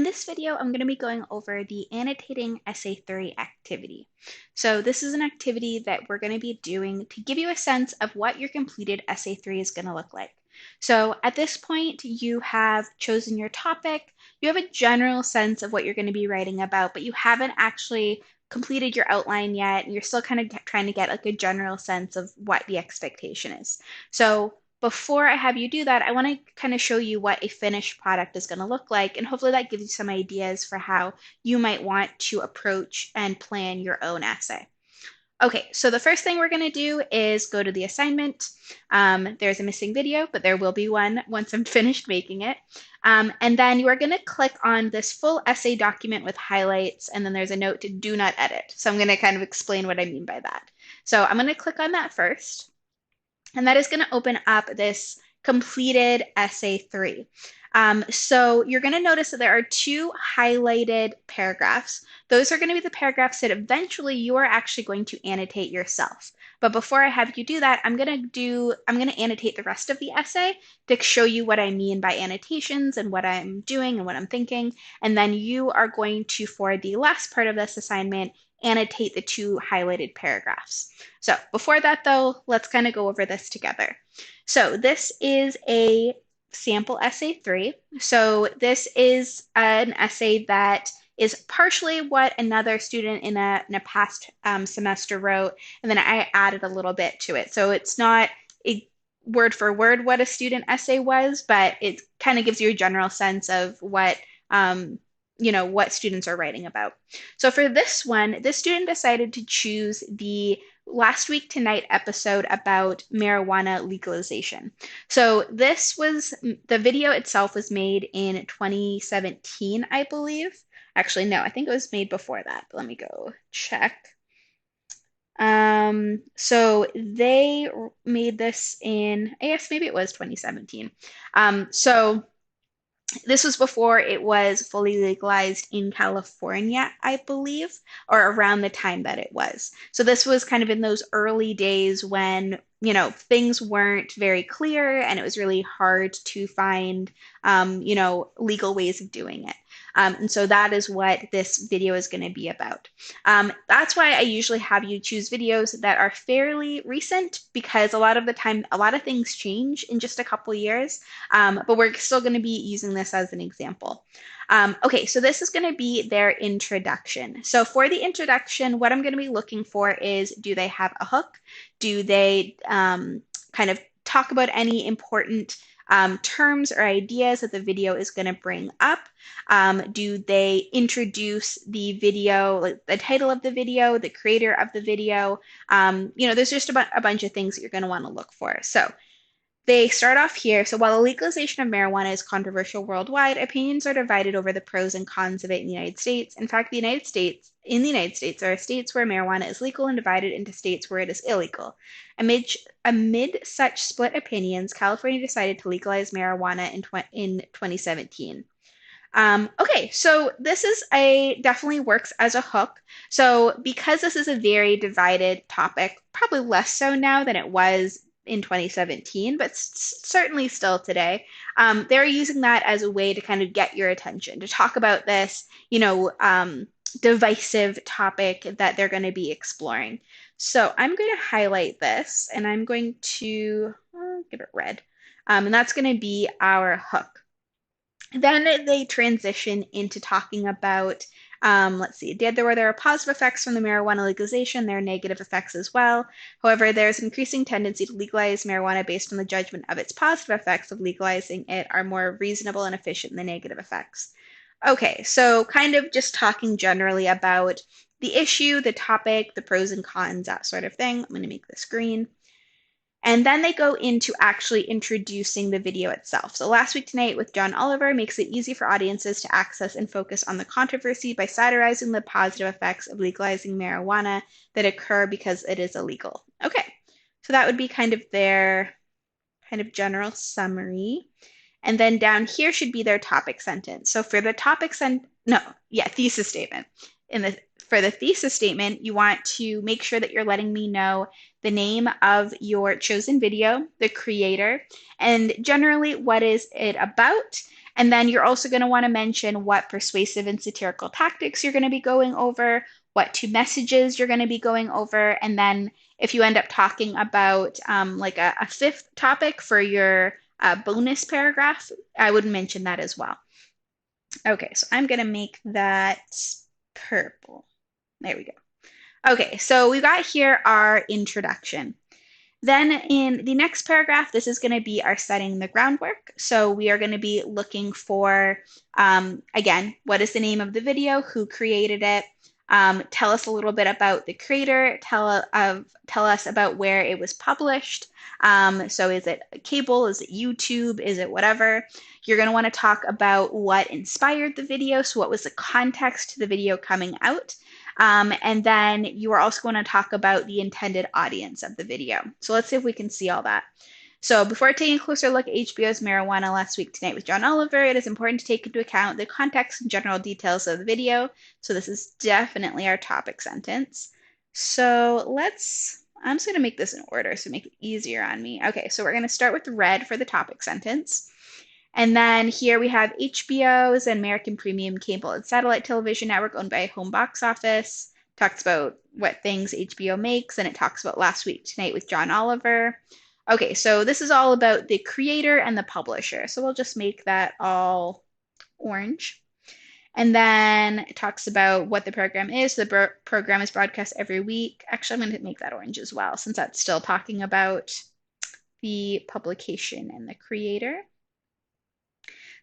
this video, I'm going to be going over the Annotating Essay 3 activity. So this is an activity that we're going to be doing to give you a sense of what your completed Essay 3 is going to look like. So at this point, you have chosen your topic, you have a general sense of what you're going to be writing about, but you haven't actually completed your outline yet, and you're still kind of trying to get like a general sense of what the expectation is. So before I have you do that, I want to kind of show you what a finished product is going to look like, and hopefully that gives you some ideas for how you might want to approach and plan your own essay. Okay, so the first thing we're going to do is go to the assignment. There's a missing video, but there will be one once I'm finished making it. And then you are going to click on this full essay document with highlights, and then there's a note to do not edit. So I'm going to kind of explain what I mean by that. So I'm going to click on that first. And that is going to open up this completed essay 3. So you're going to notice that there are two highlighted paragraphs. Those are going to be the paragraphs that eventually you are actually going to annotate yourself. But before I have you do that, I'm going to annotate the rest of the essay to show you what I mean by annotations and what I'm doing and what I'm thinking. And then you are going to, for the last part of this assignment, annotate the two highlighted paragraphs. So before that though, let's kind of go over this together. So this is a sample essay 3. So this is an essay that is partially what another student in a past semester wrote, and then I added a little bit to it. So it's not a word for word what a student essay was, but it kind of gives you a general sense of what what students are writing about. So for this one, this student decided to choose the Last Week Tonight episode about marijuana legalization. So the video itself was made in 2017, I believe. Actually, no, I think it was made before that. Let me go check. So they made this in, I guess maybe it was 2017. So this was before it was fully legalized in California, I believe, or around the time that it was. So this was kind of in those early days when, things weren't very clear and it was really hard to find, legal ways of doing it. And so that is what this video is going to be about. That's why I usually have you choose videos that are fairly recent, because a lot of the time, a lot of things change in just a couple years, but we're still going to be using this as an example. Okay, so this is going to be their introduction. So for the introduction, what I'm going to be looking for is, do they have a hook? Do they kind of talk about any important terms or ideas that the video is going to bring up? Do they introduce the video, like the title of the video, the creator of the video? There's just a bunch of things that you're going to want to look for. So they start off here. So while the legalization of marijuana is controversial worldwide, opinions are divided over the pros and cons of it in the United States. In fact, in the United States, there are states where marijuana is legal and divided into states where it is illegal. Amid such split opinions, California decided to legalize marijuana in 2017. Okay, so this is definitely works as a hook. So because this is a very divided topic, probably less so now than it was in 2017, but certainly still today, they're using that as a way to kind of get your attention, to talk about this, divisive topic that they're going to be exploring. So I'm going to highlight this, and I'm going to give it red, and that's going to be our hook. Then they transition into talking about, let's see, there are positive effects from the marijuana legalization. There are negative effects as well. However, there's an increasing tendency to legalize marijuana based on the judgment of its positive effects of legalizing it are more reasonable and efficient than the negative effects. Okay, so kind of just talking generally about the issue, the topic, the pros and cons, that sort of thing. I'm going to make this green. And then they go into actually introducing the video itself. So Last Week Tonight with John Oliver makes it easy for audiences to access and focus on the controversy by satirizing the positive effects of legalizing marijuana that occur because it is illegal. Okay, so that would be kind of their kind of general summary. And then down here should be their topic sentence. So for the thesis statement. For the thesis statement, you want to make sure that you're letting me know the name of your chosen video, the creator, and generally what is it about, And then you're also going to want to mention what persuasive and satirical tactics you're going to be going over, what two messages you're going to be going over, and then if you end up talking about like a fifth topic for your bonus paragraph, I would mention that as well. Okay, so I'm going to make that purple. There we go. Okay, so we got here our introduction. Then in the next paragraph, this is going to be our setting the groundwork. So we are going to be looking for, again, what is the name of the video, who created it, tell us a little bit about the creator, tell us about where it was published. So is it cable, is it YouTube, is it whatever? You're going to want to talk about what inspired the video, so what was the context to the video coming out. And then you are also going to talk about the intended audience of the video. So let's see if we can see all that. So before taking a closer look at HBO's Marijuana Last Week Tonight with John Oliver, it is important to take into account the context and general details of the video. So this is definitely our topic sentence. So I'm just going to make this in order so make it easier on me. Okay, so we're going to start with red for the topic sentence. And then here we have HBO's an American premium cable and satellite television network owned by Home Box Office. Talks about what things HBO makes, and it talks about Last Week Tonight with John Oliver. Okay, so this is all about the creator and the publisher. So we'll just make that all orange. And then it talks about what the program is. The program is broadcast every week. Actually, I'm going to make that orange as well, since that's still talking about the publication and the creator.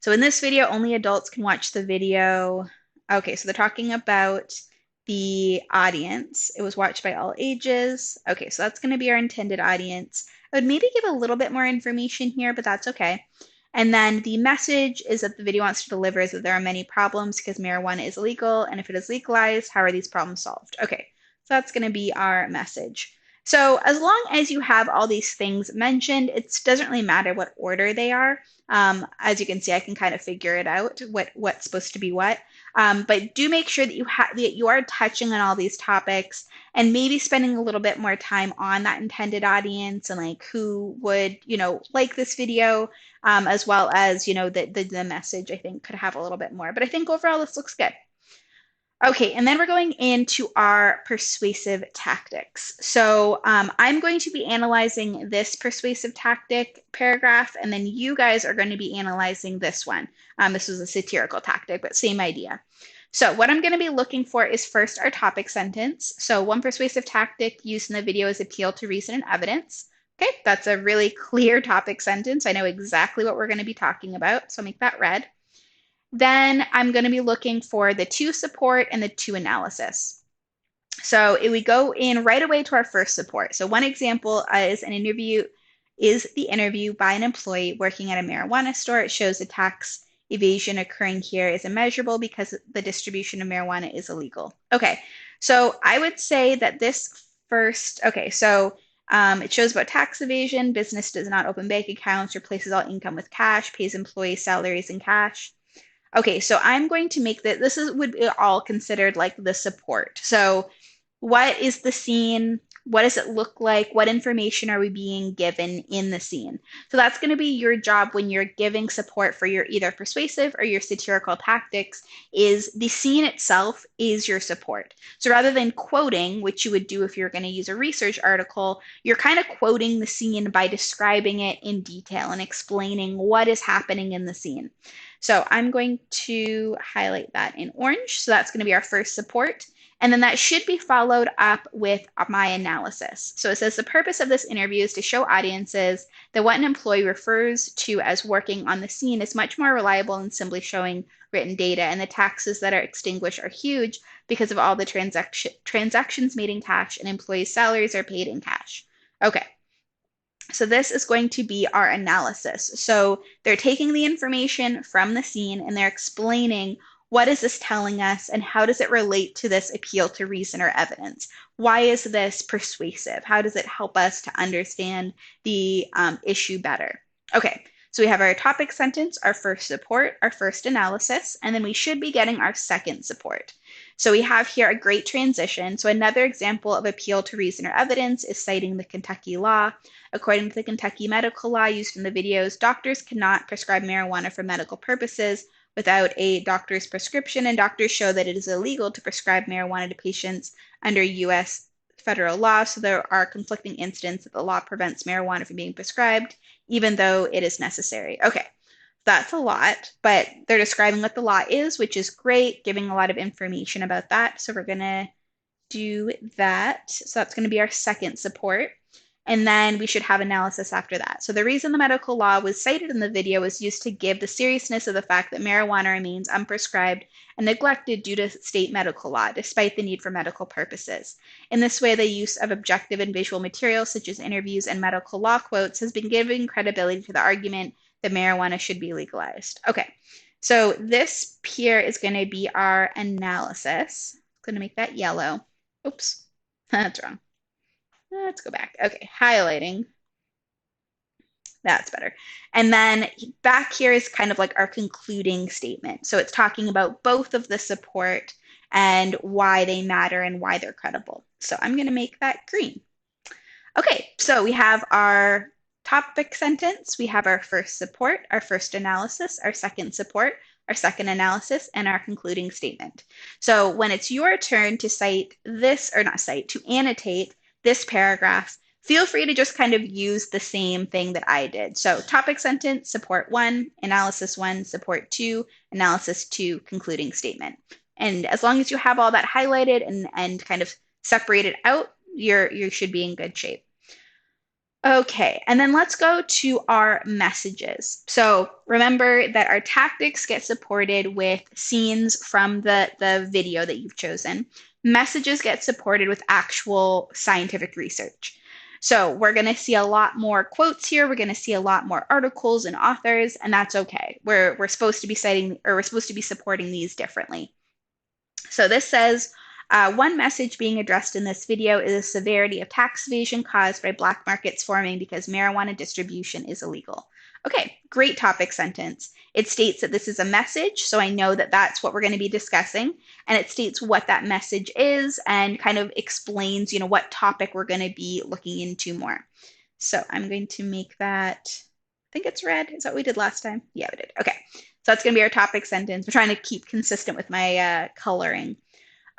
So in this video, only adults can watch the video. Okay, so they're talking about the audience. It was watched by all ages. Okay, so that's going to be our intended audience. I would maybe give a little bit more information here, but that's okay. And then the message is that the video wants to deliver is that there are many problems because marijuana is illegal, and if it is legalized, how are these problems solved? Okay, so that's going to be our message. So as long as you have all these things mentioned, it doesn't really matter what order they are. As you can see, I can kind of figure it out, what's supposed to be what. But do make sure that you are touching on all these topics and maybe spending a little bit more time on that intended audience and like who would, like this video, as well as, the message, I think could have a little bit more. But I think overall this looks good. Okay, and then we're going into our persuasive tactics. So I'm going to be analyzing this persuasive tactic paragraph, and then you guys are going to be analyzing this one. This was a satirical tactic, but same idea. So what I'm going to be looking for is first our topic sentence. So one persuasive tactic used in the video is appeal to reason and evidence. Okay, that's a really clear topic sentence. I know exactly what we're going to be talking about, so I'll make that red. Then I'm going to be looking for the to support and the to analysis. So if we go in right away to our first support. So one example is the interview by an employee working at a marijuana store. It shows the tax evasion occurring here is immeasurable because the distribution of marijuana is illegal. Okay, so I would say that this first, okay, so it shows about tax evasion. Business does not open bank accounts, replaces all income with cash, pays employees salaries in cash. Okay, so I'm going to make this would be all considered like the support. So what is the scene? What does it look like? What information are we being given in the scene? So that's going to be your job when you're giving support for your either persuasive or your satirical tactics, is the scene itself is your support. So rather than quoting, which you would do if you're going to use a research article, you're kind of quoting the scene by describing it in detail and explaining what is happening in the scene. So I'm going to highlight that in orange. So that's going to be our first support. And then that should be followed up with my analysis. So it says the purpose of this interview is to show audiences that what an employee refers to as working on the scene is much more reliable than simply showing written data. And the taxes that are extinguished are huge because of all the transactions made in cash, and employees' salaries are paid in cash. Okay. So this is going to be our analysis. So they're taking the information from the scene and they're explaining what is this telling us and how does it relate to this appeal to reason or evidence? Why is this persuasive? How does it help us to understand the issue better? Okay, So we have our topic sentence, our first support, our first analysis, and then we should be getting our second support. So we have here a great transition. So another example of appeal to reason or evidence is citing the Kentucky law. According to the Kentucky medical law used in the videos, doctors cannot prescribe marijuana for medical purposes without a doctor's prescription, and doctors show that it is illegal to prescribe marijuana to patients under U.S. federal law. So there are conflicting incidents that the law prevents marijuana from being prescribed, even though it is necessary. Okay, that's a lot, but they're describing what the law is, which is great, giving a lot of information about that. So we're going to do that. So that's going to be our second support. And then we should have analysis after that. So the reason the medical law was cited in the video was used to give the seriousness of the fact that marijuana remains unprescribed and neglected due to state medical law, despite the need for medical purposes. In this way, the use of objective and visual materials such as interviews and medical law quotes has been giving credibility to the argument that marijuana should be legalized. Okay, so this here is going to be our analysis. I'm going to make that yellow. Oops, that's wrong. Let's go back. Okay, highlighting. That's better. And then back here is kind of like our concluding statement. So it's talking about both of the support and why they matter and why they're credible. So I'm going to make that green. Okay, so we have our topic sentence, we have our first support, our first analysis, our second support, our second analysis, and our concluding statement. So when it's your turn to cite this, or not cite, to annotate this paragraph, feel free to just kind of use the same thing that I did. So topic sentence, support 1, analysis 1, support 2, analysis 2, concluding statement. And as long as you have all that highlighted and kind of separated out, you should be in good shape. Okay, and then let's go to our messages. So remember that our tactics get supported with scenes from the video that you've chosen. Messages get supported with actual scientific research. So we're going to see a lot more quotes here. We're going to see a lot more articles and authors, and that's okay. We're supposed to be citing, or we're supposed to be supporting these differently. So this says, one message being addressed in this video is the severity of tax evasion caused by black markets forming because marijuana distribution is illegal. Okay, great topic sentence. It states that this is a message, so I know that that's what we're going to be discussing, and it states what that message is and kind of explains, what topic we're going to be looking into more. So I'm going to make that, I think it's red. Is that what we did last time? Yeah, we did. Okay, so that's going to be our topic sentence. We're trying to keep consistent with my coloring.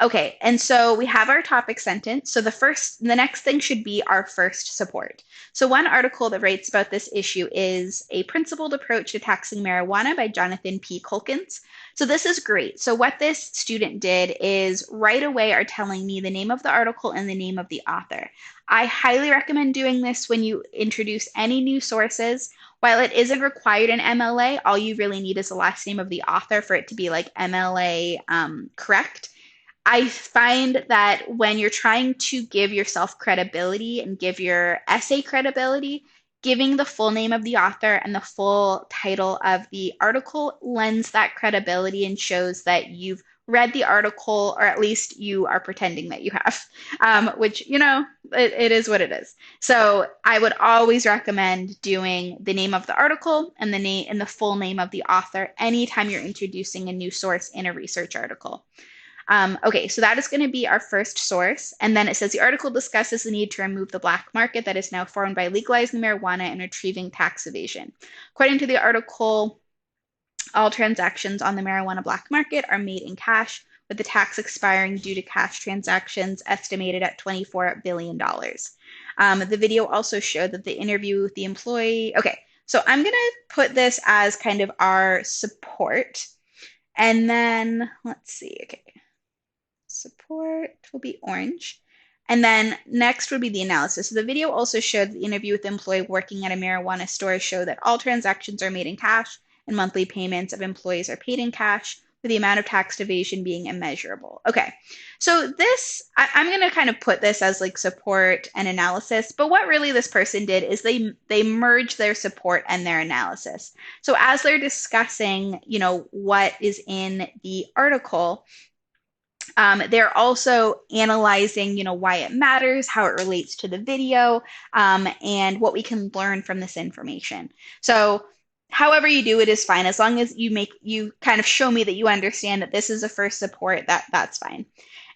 Okay, and so we have our topic sentence. So the next thing should be our first support. So one article that writes about this issue is A Principled Approach to Taxing Marijuana by Jonathan P. Culkins. So this is great. So what this student did is right away are telling me the name of the article and the name of the author. I highly recommend doing this when you introduce any new sources. While it isn't required in MLA, all you really need is the last name of the author for it to be like MLA correct. I find that when you're trying to give yourself credibility and give your essay credibility, giving the full name of the author and the full title of the article lends that credibility and shows that you've read the article, or at least you are pretending that you have, which, it is what it is. So I would always recommend doing the name of the article and the name and the full name of the author anytime you're introducing a new source in a research article. Okay, so that is going to be our first source. And then it says the article discusses the need to remove the black market that is now formed by legalizing marijuana and retrieving tax evasion. According to the article, all transactions on the marijuana black market are made in cash, with the tax expiring due to cash transactions estimated at $24 billion. The video also showed that the interview with the employee. Okay, so I'm going to put this as kind of our support. And then let's see. Okay. Support will be orange. And then next would be the analysis. So the video also showed the interview with the employee working at a marijuana store show that all transactions are made in cash and monthly payments of employees are paid in cash, with the amount of tax evasion being immeasurable. Okay, so this, I'm going to kind of put this as like support and analysis, but what really this person did is they merged their support and their analysis. So as they're discussing, what is in the article, they're also analyzing, why it matters, how it relates to the video, and what we can learn from this information. So however you do it is fine. As long as you kind of show me that you understand that this is a first support, that's fine.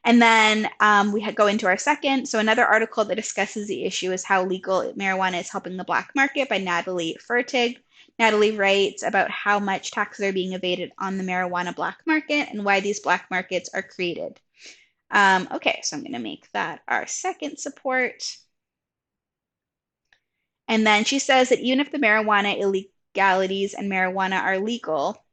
And then we go into our second. So another article that discusses the issue is how legal marijuana is helping the black market by Natalie Fertig. Natalie writes about how much taxes are being evaded on the marijuana black market and why these black markets are created. Okay, so I'm going to make that our second support. And then she says that even if the marijuana illegalities and marijuana are legal,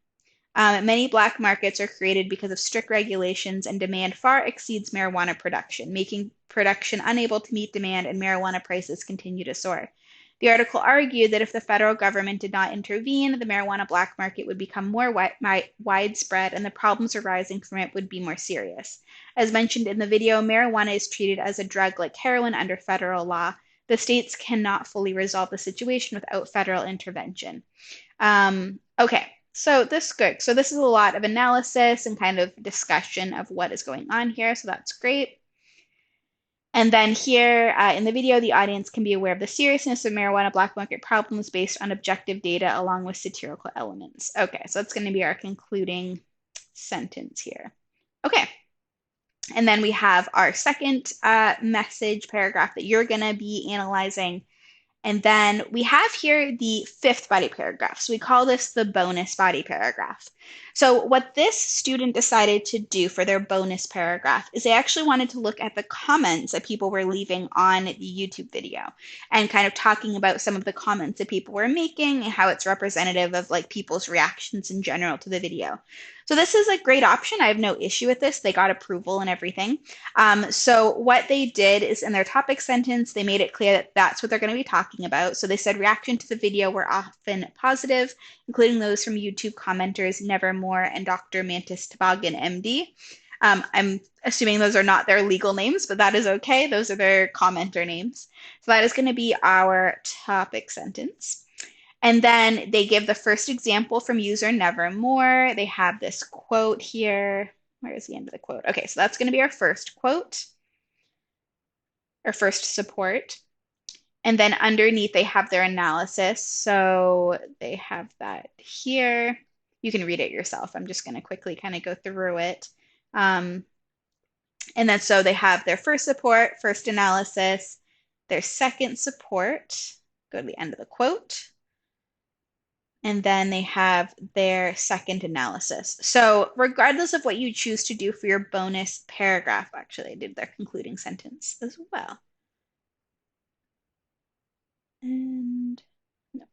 many black markets are created because of strict regulations, and demand far exceeds marijuana production, making production unable to meet demand, and marijuana prices continue to soar. The article argued that if the federal government did not intervene, the marijuana black market would become more widespread, and the problems arising from it would be more serious. As mentioned in the video, marijuana is treated as a drug like heroin under federal law. The states cannot fully resolve the situation without federal intervention. Okay, so this is good. So this is a lot of analysis and kind of discussion of what is going on here. So that's great. And then here in the video, the audience can be aware of the seriousness of marijuana black market problems based on objective data along with satirical elements. Okay, so that's going to be our concluding sentence here. Okay. And then we have our second message paragraph that you're going to be analyzing. And then we have here the fifth body paragraph. So we call this the bonus body paragraph. So what this student decided to do for their bonus paragraph is they actually wanted to look at the comments that people were leaving on the YouTube video and kind of talking about some of the comments that people were making and how it's representative of like people's reactions in general to the video. So this is a great option. I have no issue with this. They got approval and everything. So what they did is in their topic sentence, they made it clear that that's what they're going to be talking about. So they said reaction to the video were often positive, including those from YouTube commenters Nevermore and Dr. Mantis Toboggan, MD. I'm assuming those are not their legal names, but that is okay. Those are their commenter names. So that is going to be our topic sentence. And then they give the first example from user Nevermore. They have this quote here. Where is the end of the quote? Okay, so that's going to be our first quote, or first support. And then underneath they have their analysis. So they have that here. You can read it yourself. I'm just going to quickly kind of go through it. And then so they have their first support, first analysis, their second support. Go to the end of the quote. And then they have their second analysis. So regardless of what you choose to do for your bonus paragraph, actually, I did their concluding sentence as well. And no.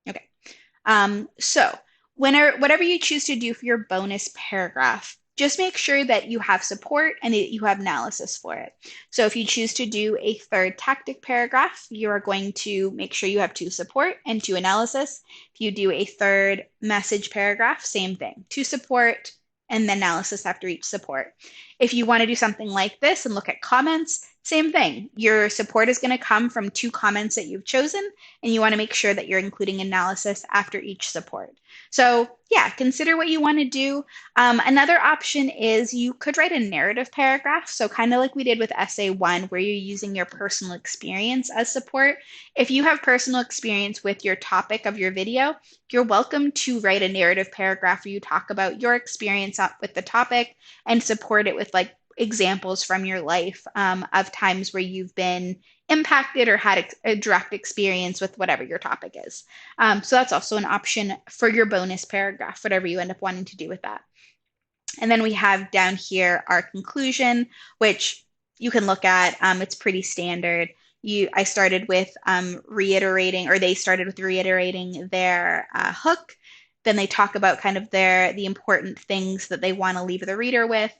Okay. So whatever you choose to do for your bonus paragraph, just make sure that you have support and that you have analysis for it. So if you choose to do a third tactic paragraph, you are going to make sure you have 2 support and 2 analysis. If you do a third message paragraph, same thing, 2 support and then analysis after each support. If you want to do something like this and look at comments, same thing. Your support is going to come from 2 comments that you've chosen, and you want to make sure that you're including analysis after each support. So yeah, consider what you want to do. Another option is you could write a narrative paragraph. So kind of like we did with essay 1, where you're using your personal experience as support. If you have personal experience with your topic of your video, you're welcome to write a narrative paragraph where you talk about your experience with the topic and support it with like examples from your life of times where you've been impacted or had a direct experience with whatever your topic is. So that's also an option for your bonus paragraph, whatever you end up wanting to do with that. And then we have down here our conclusion, which you can look at. It's pretty standard. I started with reiterating, or they started with reiterating their hook. Then they talk about kind of the important things that they want to leave the reader with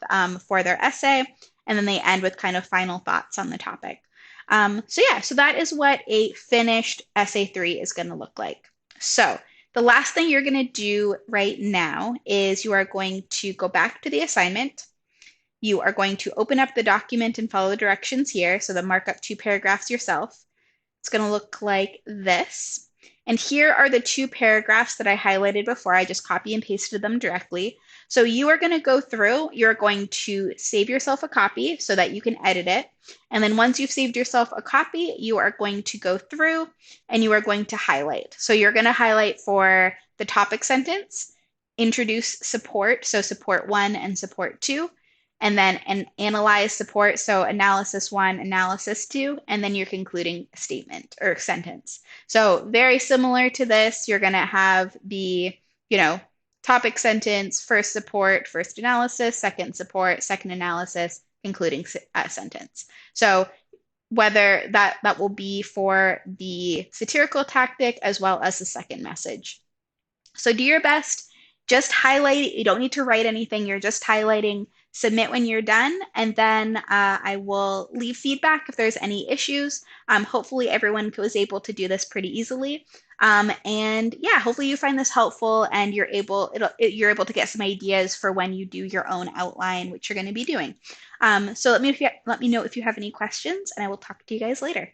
for their essay. And then they end with kind of final thoughts on the topic. So that is what a finished essay 3 is going to look like. So the last thing you're going to do right now is you are going to go back to the assignment. You are going to open up the document and follow the directions here. So then mark up 2 paragraphs yourself. It's going to look like this. And here are the two paragraphs that I highlighted before. I just copy and pasted them directly. So you are going to go through, you're going to save yourself a copy so that you can edit it. And then once you've saved yourself a copy, you are going to go through and you are going to highlight. So you're going to highlight for the topic sentence, introduce support, so support 1 and support 2, and then analyze support, so analysis 1, analysis 2, and then your concluding statement or sentence. So very similar to this, you're going to have the, topic sentence, first support, first analysis, second support, second analysis, concluding sentence. So whether that will be for the satirical tactic as well as the second message. So do your best. Just highlight. You don't need to write anything. You're just highlighting. Submit when you're done, and then I will leave feedback if there's any issues. Hopefully everyone was able to do this pretty easily. And yeah, hopefully you find this helpful and you're able to get some ideas for when you do your own outline, which you're going to be doing. So let me know if you have any questions, and I will talk to you guys later.